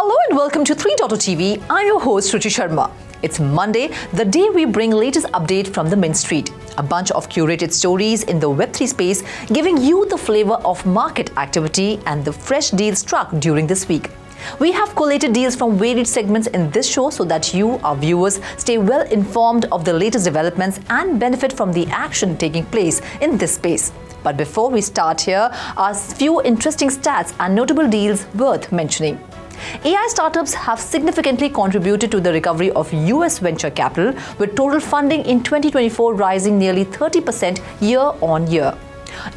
Hello and welcome to 3.0 TV. I'm your host Ruchi Sharma. It's Monday, the day we bring latest update from the Mint Street. A bunch of curated stories in the Web3 space, giving you the flavor of market activity and the fresh deals struck during this week. We have collated deals from varied segments in this show so that you, our viewers, stay well informed of the latest developments and benefit from the action taking place in this space. But before we start here, are few interesting stats and notable deals worth mentioning. AI startups have significantly contributed to the recovery of US venture capital, with total funding in 2024 rising nearly 30% year-on-year.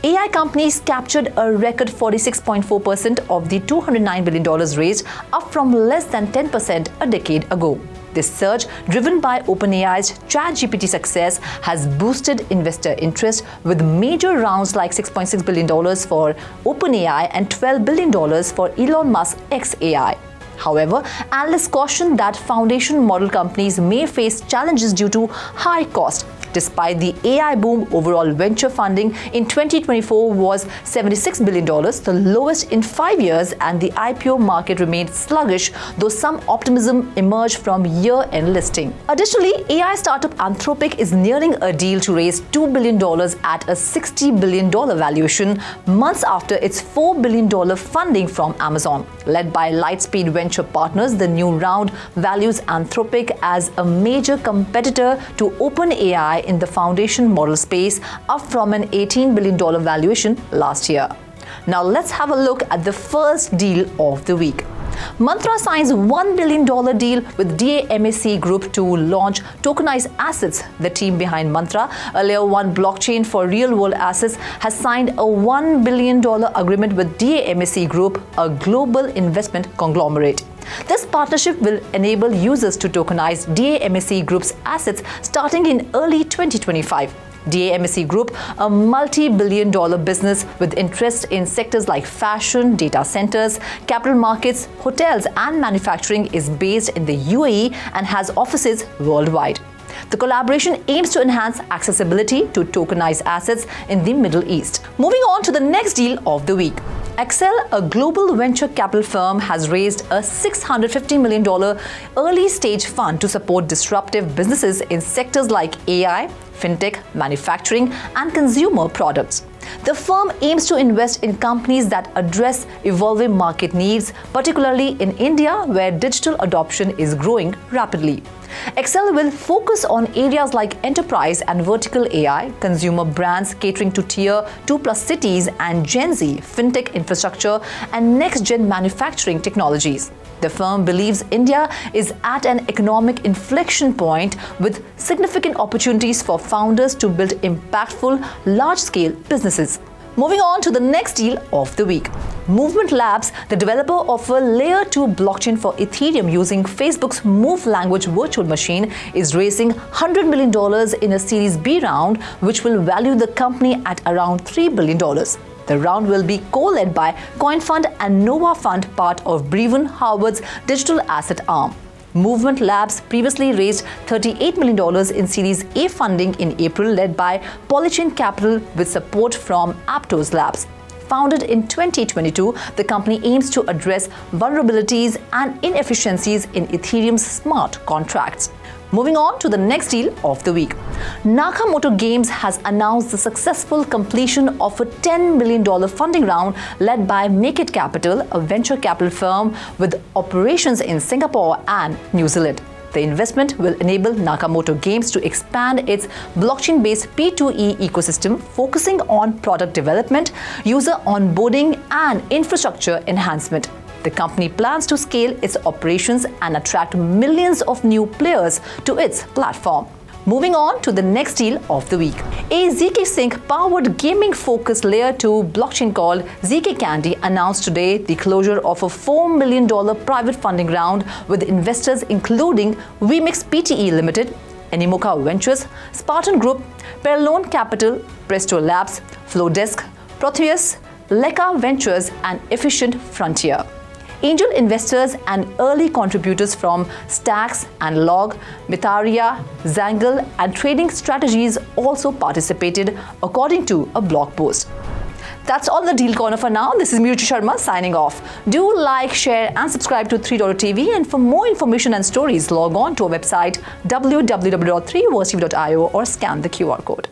AI companies captured a record 46.4% of the $209 billion raised, up from less than 10% a decade ago. This surge, driven by OpenAI's ChatGPT success, has boosted investor interest, with major rounds like $6.6 billion for OpenAI and $12 billion for Elon Musk's xAI. However, analysts caution that foundation model companies may face challenges due to high cost. Despite the AI boom, overall venture funding in 2024 was $76 billion, the lowest in 5 years, and the IPO market remained sluggish, though some optimism emerged from year-end listing. Additionally, AI startup Anthropic is nearing a deal to raise $2 billion at a $60 billion valuation, months after its $4 billion funding from Amazon. Led by Lightspeed Venture Partners, the new round values Anthropic as a major competitor to OpenAI in the foundation model space, up from an $18 billion valuation last year. Now let's have a look at the first deal of the week. Mantra signs $1 billion deal with DAMAC Group to launch Tokenized Assets. The team behind Mantra, a Layer 1 blockchain for real-world assets, has signed a $1 billion agreement with DAMAC Group, a global investment conglomerate. This partnership will enable users to tokenize DAMAC Group's assets starting in early 2025. DAMAC Group, a multi-billion-dollar business with interests in sectors like fashion, data centers, capital markets, hotels, and manufacturing, is based in the UAE and has offices worldwide. The collaboration aims to enhance accessibility to tokenized assets in the Middle East. Moving on to the next deal of the week. Accel, a global venture capital firm, has raised a $650 million early-stage fund to support disruptive businesses in sectors like AI, fintech, manufacturing, and consumer products. The firm aims to invest in companies that address evolving market needs, particularly in India, where digital adoption is growing rapidly. Accel will focus on areas like enterprise and vertical AI, consumer brands catering to Tier 2+ cities, and Gen Z, fintech infrastructure, and next-gen manufacturing technologies. The firm believes India is at an economic inflection point with significant opportunities for founders to build impactful, large-scale businesses. Moving on to the next deal of the week. Movement Labs, the developer of a Layer 2 blockchain for Ethereum using Facebook's Move language virtual machine, is raising $100 million in a Series B round, which will value the company at around $3 billion. The round will be co-led by CoinFund and Nova Fund, part of Brevan Howard's digital asset arm. Movement Labs previously raised $38 million in Series A funding in April, led by Polychain Capital with support from Aptos Labs. Founded in 2022, the company aims to address vulnerabilities and inefficiencies in Ethereum's smart contracts. Moving on to the next deal of the week. Nakamoto Games has announced the successful completion of a $10 million funding round led by Make It Capital, a venture capital firm with operations in Singapore and New Zealand. The investment will enable Nakamoto Games to expand its blockchain-based P2E ecosystem, focusing on product development, user onboarding, and infrastructure enhancement. The company plans to scale its operations and attract millions of new players to its platform. Moving on to the next deal of the week. A ZK Sync-powered gaming-focused Layer 2 blockchain called ZK Candy announced today the closure of a $4 million private funding round with investors including Vmix Pte Limited, Animoca Ventures, Spartan Group, Perlone Capital, Presto Labs, Flowdesk, Proteus, Leka Ventures, and Efficient Frontier. Angel investors and early contributors from Stacks and Log, Mitaria, Zangle, and Trading Strategies also participated, according to a blog post. That's all in the Deal Corner for now. This is Ruchi Sharma signing off. Do like, share and subscribe to 3.TV, and for more information and stories, log on to our website www.3versetv.io or scan the QR code.